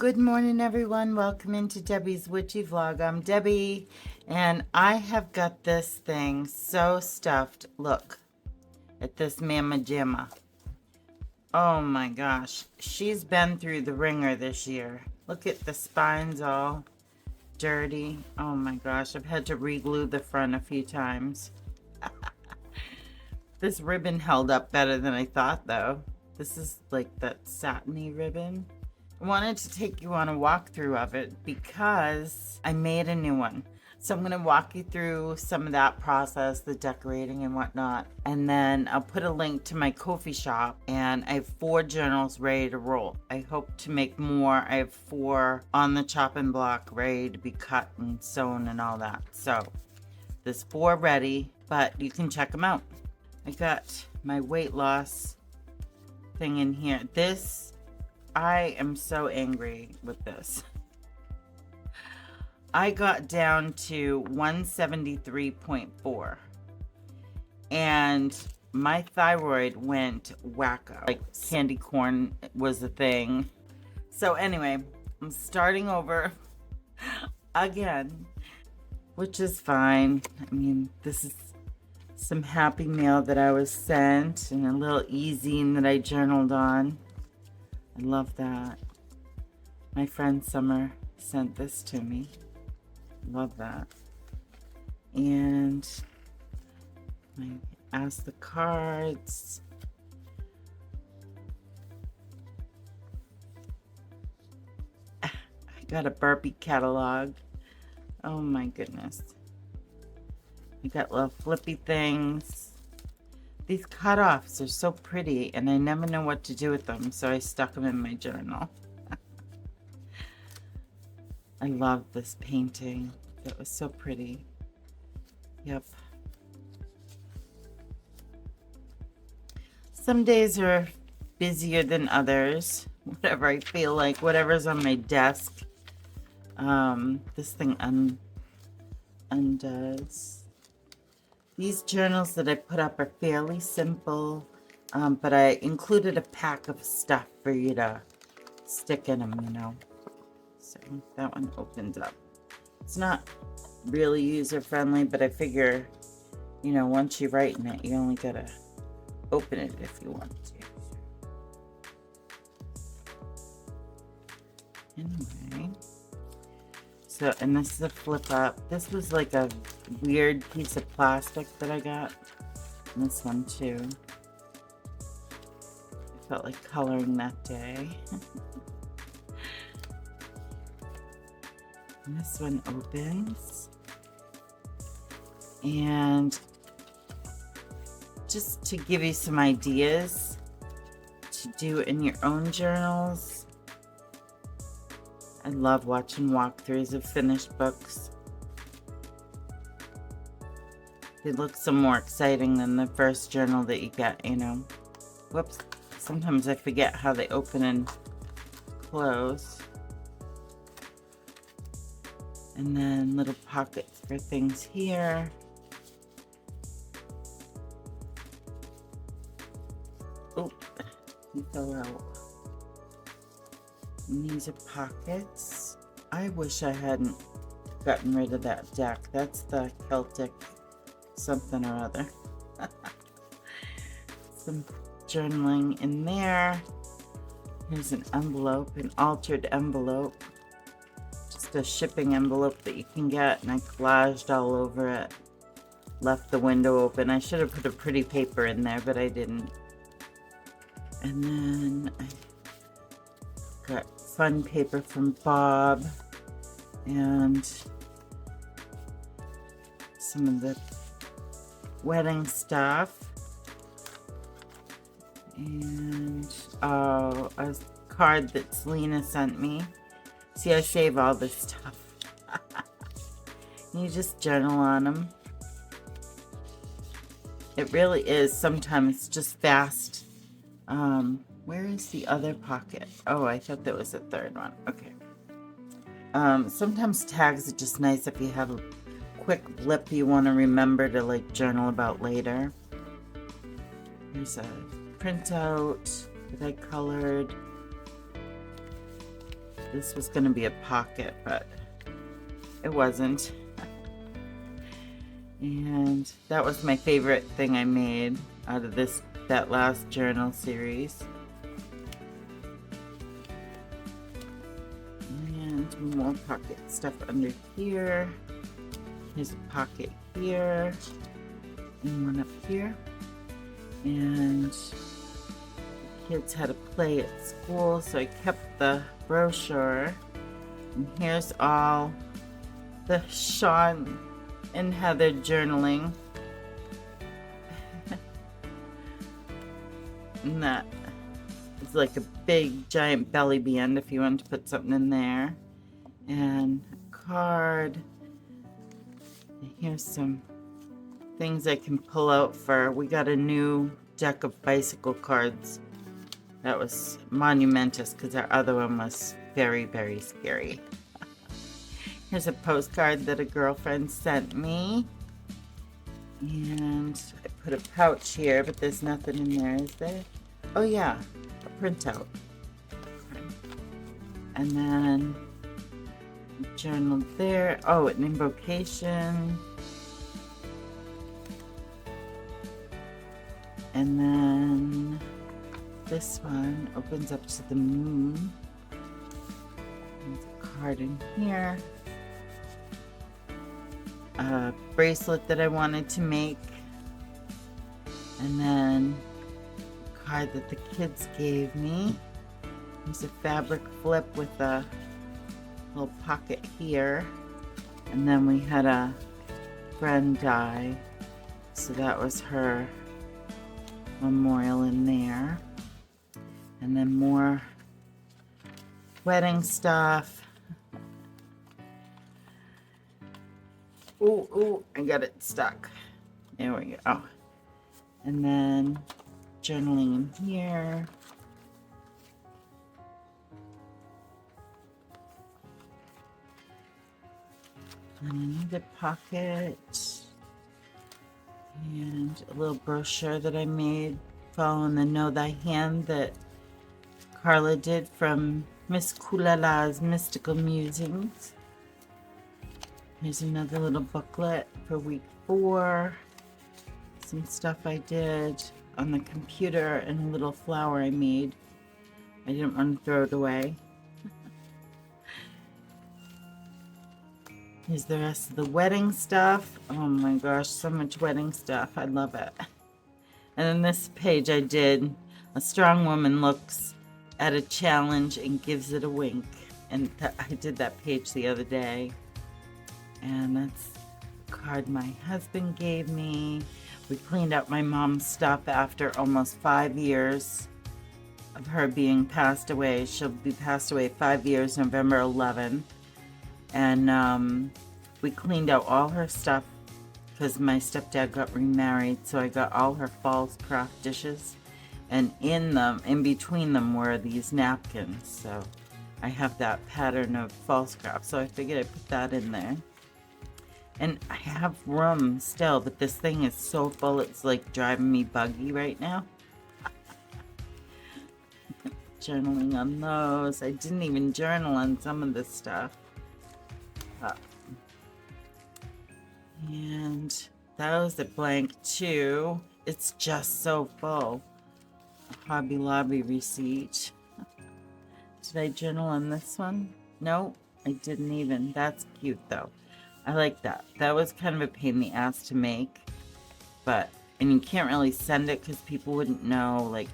Good morning, everyone. Welcome into Debbie's Witchy Vlog. I'm Debbie, and I have got this thing so stuffed. Look at this Mama Jamma. Oh my gosh. She's been through the ringer this year. Look at the spines all dirty. Oh my gosh. I've had to re-glue the front a few times. This ribbon held up better than I thought, though. This is like that satiny ribbon. I wanted to take you on a walkthrough of it because I made a new one. So I'm going to walk you through some of that process, the decorating and whatnot. And then I'll put a link to my Ko-fi shop, and I have 4 journals ready to roll. I hope to make more. I have 4 on the chopping block ready to be cut and sewn and all that. So there's 4 ready, but you can check them out. I got my weight loss thing in here. I am so angry with this. I got down to 173.4 and my thyroid went wacko. Like candy corn was a thing. So anyway, I'm starting over again, which is fine. I mean, this is some happy mail that I was sent and a little e-zine that I journaled on. I love that. My friend Summer sent this to me. Love that. And I asked the cards. I got a burpee catalog. Oh my goodness. I got little flippy things. These cutoffs are so pretty, and I never know what to do with them, so I stuck them in my journal. I love this painting. It was so pretty. Yep. Some days are busier than others. Whatever I feel like, whatever's on my desk. This thing undoes. These journals that I put up are fairly simple, but I included a pack of stuff for you to stick in them, you know. So that one opens up. It's not really user-friendly, but I figure, you know, once you write in it, you only gotta open it if you want to. Anyway. So, and this is a flip up. This was like a weird piece of plastic that I got. And this one too. I felt like coloring that day. And this one opens. And just to give you some ideas to do in your own journals. I love watching walkthroughs of finished books. They look so more exciting than the first journal that you get, you know. Whoops. Sometimes I forget how they open and close. And then little pockets for things here. Oh, he fell out. And these are pockets. I wish I hadn't gotten rid of that deck. That's the Celtic something or other. Some journaling in there. Here's an envelope, an altered envelope. Just a shipping envelope that you can get, and I collaged all over it. Left the window open. I should have put a pretty paper in there, but I didn't. And then I got fun paper from Bob and some of the wedding stuff, and a card that Selena sent me. See, I save all this stuff. You just journal on them. It really is sometimes just fast. Where is the other pocket? Oh, I thought that was the third one. Okay. Sometimes tags are just nice if you have a quick blip you want to remember to like journal about later. Here's a printout that I colored. This was going to be a pocket, but it wasn't. And that was my favorite thing I made out of that last journal series. And more pocket stuff under here. Here's a pocket here. And one up here. And the kids had a play at school, so I kept the brochure. And here's all the Sean and Heather journaling. And that is like a big giant belly band if you want to put something in there. And a card. And here's some things I can pull out for. We got a new deck of bicycle cards. That was monumentous because our other one was very, very scary. Here's a postcard that a girlfriend sent me. And I put a pouch here, but there's nothing in there, is there? Oh yeah, a printout. And then a journal there. Oh, an invocation. And then this one opens up to the moon. There's a card in here. A bracelet that I wanted to make. And then a card that the kids gave me. There's a fabric flip with a little pocket here. And then we had a friend die. So that was her memorial in there. And then more wedding stuff. Ooh, I got it stuck. There we go. And then journaling in here. And another pocket. And a little brochure that I made following the Know Thy Hand that Carla did from Miss Kulala's Mystical Musings. Here's another little booklet for week 4. Some stuff I did on the computer and a little flower I made. I didn't want to throw it away. Here's the rest of the wedding stuff. Oh my gosh, so much wedding stuff. I love it. And then this page I did, a strong woman looks at a challenge and gives it a wink. And I did that page the other day. And that's a card my husband gave me. We cleaned up my mom's stuff after almost 5 years of her being passed away. She'll be passed away 5 years, November 11th. And we cleaned out all her stuff because my stepdad got remarried. So I got all her false craft dishes. And in between them were these napkins. So I have that pattern of false craft. So I figured I'd put that in there. And I have room still, but this thing is so full, it's like driving me buggy right now. Journaling on those. I didn't even journal on some of this stuff. And that was a blank too. It's just so full. A Hobby Lobby receipt. Did I journal on this one? No, I didn't even. That's cute though. I like that. That was kind of a pain in the ass to make. And you can't really send it because people wouldn't know, like,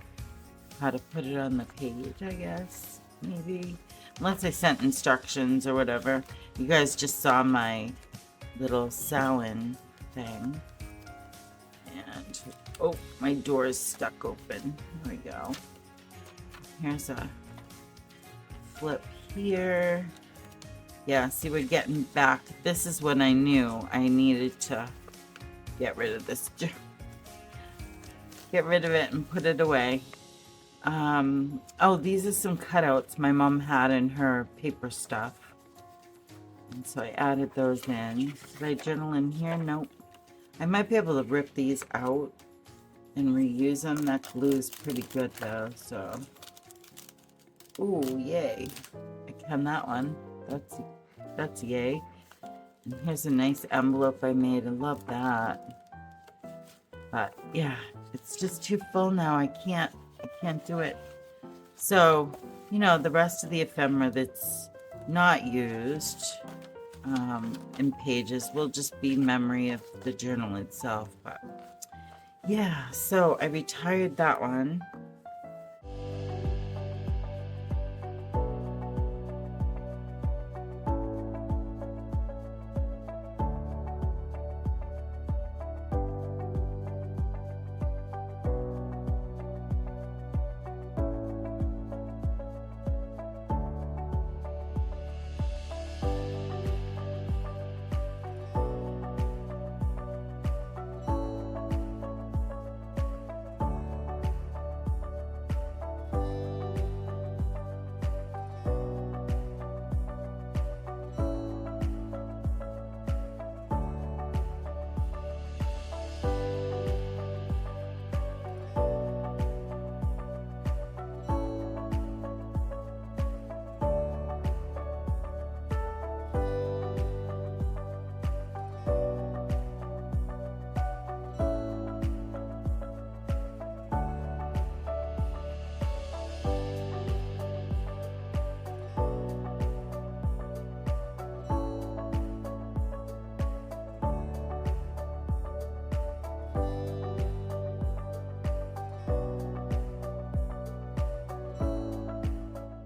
how to put it on the page, I guess. Maybe. Unless I sent instructions or whatever. You guys just saw my little Samhain thing. And, oh, my door is stuck open. There we go. Here's a flip here. Yeah, see, we're getting back. This is when I knew I needed to get rid of this. Get rid of it and put it away. Oh, these are some cutouts my mom had in her paper stuff. And so I added those in. Did I journal in here? Nope. I might be able to rip these out and reuse them. That glue's pretty good though, so. Ooh, yay. I pen that one. That's yay. And here's a nice envelope I made. I love that. But yeah, it's just too full now. I can't do it. So, you know, the rest of the ephemera that's not used in pages will just be memory of the journal itself. But yeah, so I retired that one.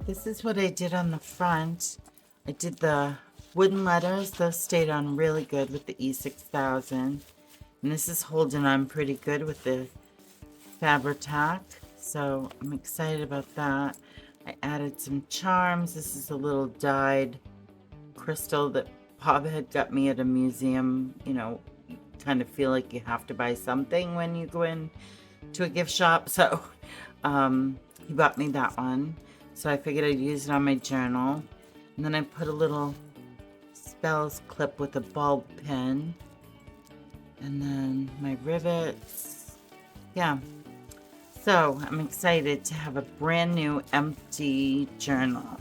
This is what I did on the front. I did the wooden letters. Those stayed on really good with the E6000. And this is holding on pretty good with the Fabri-Tac. So I'm excited about that. I added some charms. This is a little dyed crystal that Bob had got me at a museum. You know, you kind of feel like you have to buy something when you go in to a gift shop. So he bought me that one. So I figured I'd use it on my journal. And then I put a little spells clip with a bulb pin. And then my rivets. Yeah. So I'm excited to have a brand new empty journal.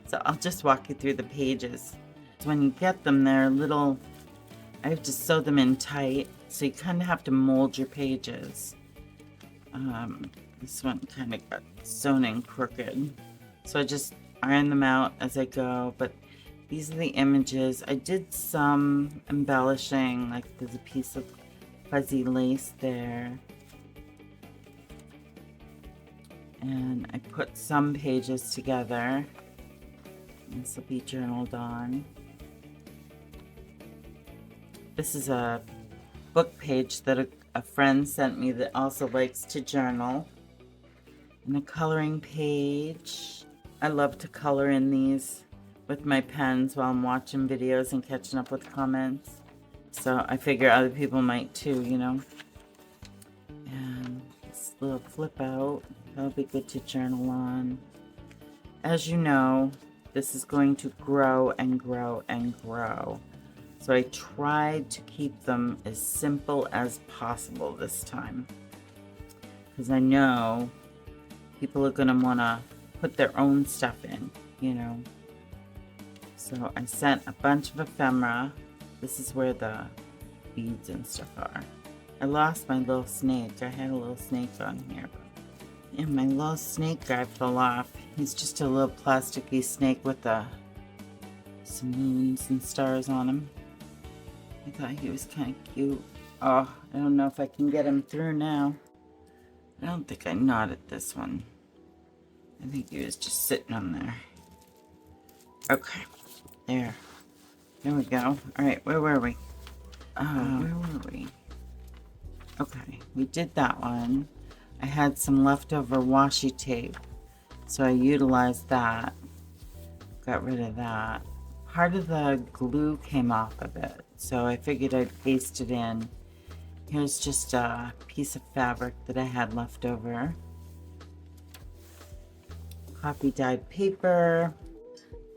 So I'll just walk you through the pages. So when you get them, they're little, I have to sew them in tight. So you kind of have to mold your pages. This one kind of got sewn in crooked. So I just iron them out as I go. But these are the images. I did some embellishing, like there's a piece of fuzzy lace there. And I put some pages together. This will be journaled on. This is a book page that a friend sent me that also likes to journal. And a coloring page. I love to color in these with my pens while I'm watching videos and catching up with comments. So I figure other people might too, you know. And this little flip out, that'll be good to journal on. As you know, this is going to grow and grow and grow. So I tried to keep them as simple as possible this time. Because I know people are going to want to put their own stuff in, you know. So I sent a bunch of ephemera. This is where the beads and stuff are. I lost my little snake. I had a little snake on here. And my little snake guy fell off. He's just a little plasticky snake with some moons and stars on him. I thought he was kind of cute. Oh, I don't know if I can get him through now. I don't think I knotted this one. I think he was just sitting on there. Okay, there. There we go. All right, where were we? Where were we? Okay, we did that one. I had some leftover washi tape, so I utilized that. Got rid of that. Part of the glue came off of it, so I figured I'd paste it in. Here's just a piece of fabric that I had left over. Coffee dyed paper.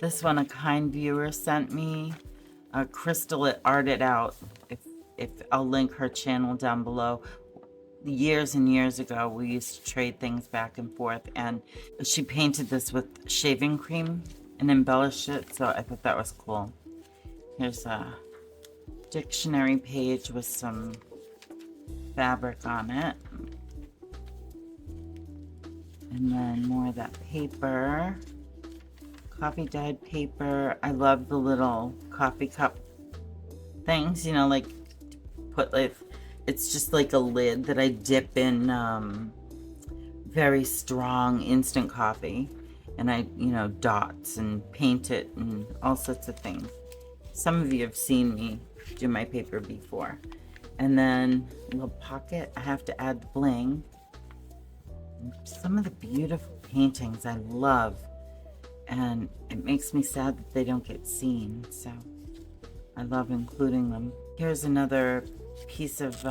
This one a kind viewer sent me. Crystal at Art It Out. If I'll link her channel down below. years and years ago, we used to trade things back and forth, and she painted this with shaving cream and embellished it, so I thought that was cool. Here's a dictionary page with some fabric on it. And then more of that paper. Coffee dyed paper. I love the little coffee cup things, you know, like put like, it's just like a lid that I dip in very strong instant coffee, and I, you know, dots and paint it and all sorts of things. Some of you have seen me do my paper before. And then a little pocket. I have to add the bling. Some of the beautiful paintings I love, and it makes me sad that they don't get seen, so I love including them. Here's another piece of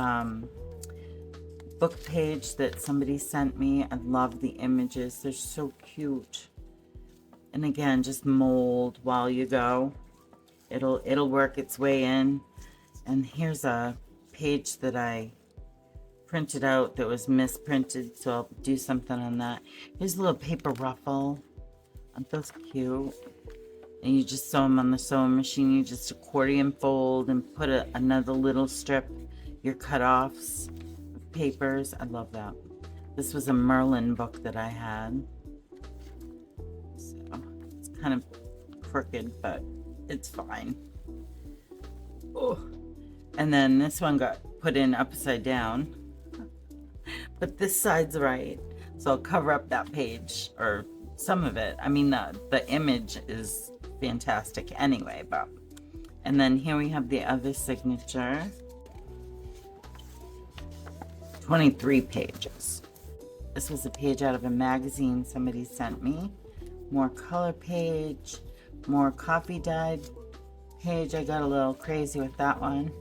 book page that somebody sent me. I love the images. They're so cute. And again, just mold while you go. It'll work its way in. And here's a page that I printed out that was misprinted, so I'll do something on that. Here's a little paper ruffle. Aren't those cute? And you just sew them on the sewing machine. You just accordion fold and put another little strip, your cut-offs of papers. I love that. This was a Merlin book that I had. So it's kind of crooked, but it's fine. Oh. And then this one got put in upside down. But this side's right. So I'll cover up that page, or some of it. I mean, the image is fantastic anyway, but. And then here we have the other signature. 23 pages. This was a page out of a magazine somebody sent me. More color page, more coffee dyed page. I got a little crazy with that one.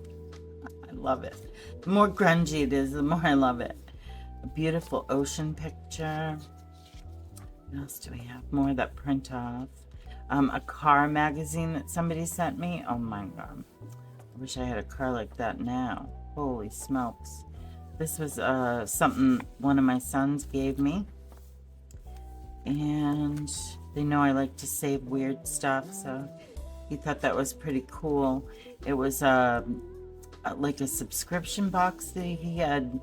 I love it. The more grungy it is, the more I love it. A beautiful ocean picture. What else do we have? More of that print off. A car magazine that somebody sent me. Oh my god. I wish I had a car like that now. Holy smokes. This was something one of my sons gave me. And they know I like to save weird stuff, so he thought that was pretty cool. It was like a subscription box that he had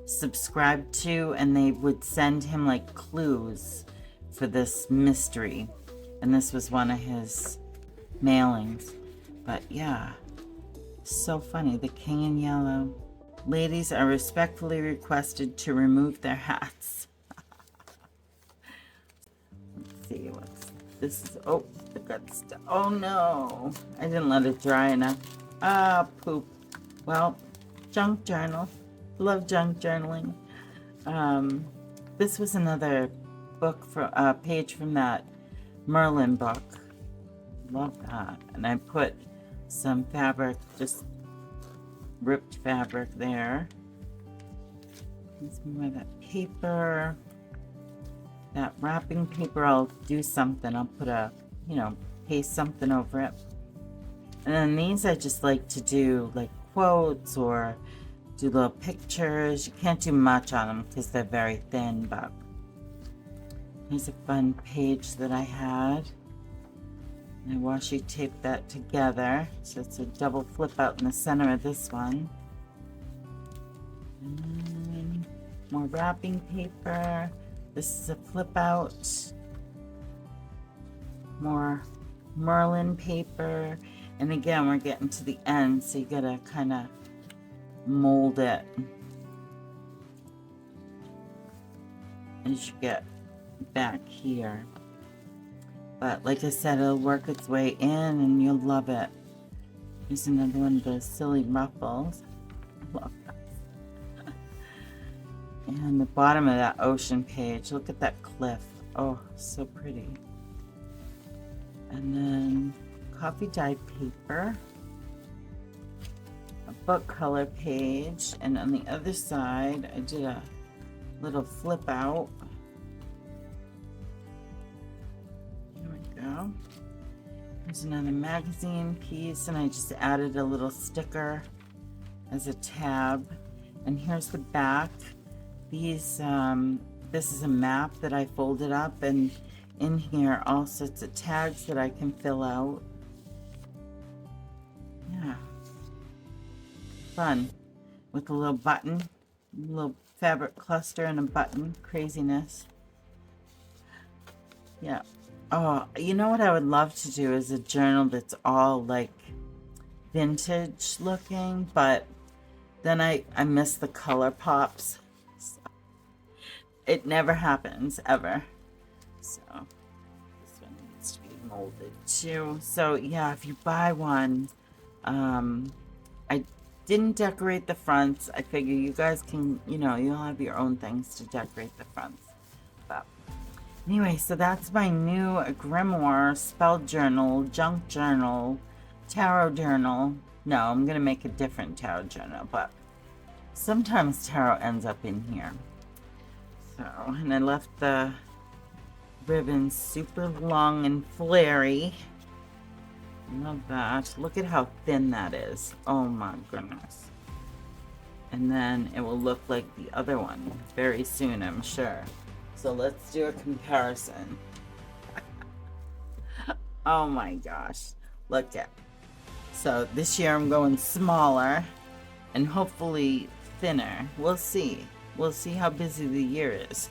subscribed to, and they would send him like clues for this mystery, and this was one of his mailings. But yeah, so funny. The King in Yellow. Ladies are respectfully requested to remove their hats. Let's see what's this is. Oh, the gut stuff. Oh no, I didn't let it dry enough. Ah, poop. Well, junk journal. Love junk journaling. This was another book for page from that Merlin book. Love that. And I put some fabric, just ripped fabric there. There's more of that paper. That wrapping paper, I'll do something. I'll put a, you know, paste something over it. And then these I just like to do like quotes or do little pictures. You can't do much on them because they're very thin, but here's a fun page that I had. And I washi taped that together, so it's a double flip out in the center of this one. And more wrapping paper. This is a flip out. More Merlin paper. And again, we're getting to the end, so you gotta kind of mold it as you get back here. But like I said, it'll work its way in and you'll love it. Here's another one of those silly ruffles. I love that. And the bottom of that ocean page, look at that cliff. Oh, so pretty. And then coffee dyed paper, a book color page, and on the other side I did a little flip out. There we go. There's another magazine piece, and I just added a little sticker as a tab. And here's the back. these, this is a map that I folded up, and in here are all sorts of tags that I can fill out. Yeah. Fun. With a little button, a little fabric cluster and a button. Craziness. Yeah. Oh, you know what I would love to do is a journal that's all like vintage looking, but then I miss the color pops. So it never happens ever. So this one needs to be molded too. So yeah, if you buy one, I didn't decorate the fronts. I figure you guys can, you know, you'll have your own things to decorate the fronts. But anyway, so that's my new Grimoire spell journal, junk journal, tarot journal. No, I'm going to make a different tarot journal, but sometimes tarot ends up in here. So, and I left the ribbon super long and flary. Love that. Look at how thin that is. Oh my goodness. And then it will look like the other one very soon, I'm sure. So let's do a comparison. Oh my gosh. Look at. So this year I'm going smaller and hopefully thinner. We'll see. We'll see how busy the year is.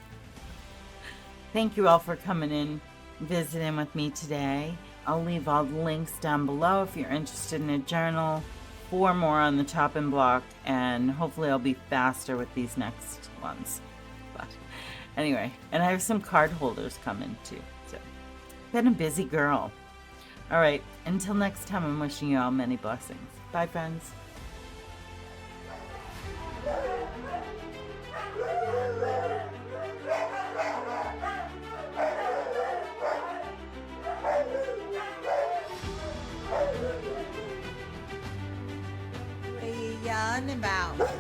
Thank you all for coming in, visiting with me today. I'll leave all the links down below if you're interested in a journal. 4 more on the chopping block, and hopefully I'll be faster with these next ones. But anyway, and I have some card holders coming too. So, been a busy girl. All right, until next time, I'm wishing you all many blessings. Bye, friends. What are you yelling about?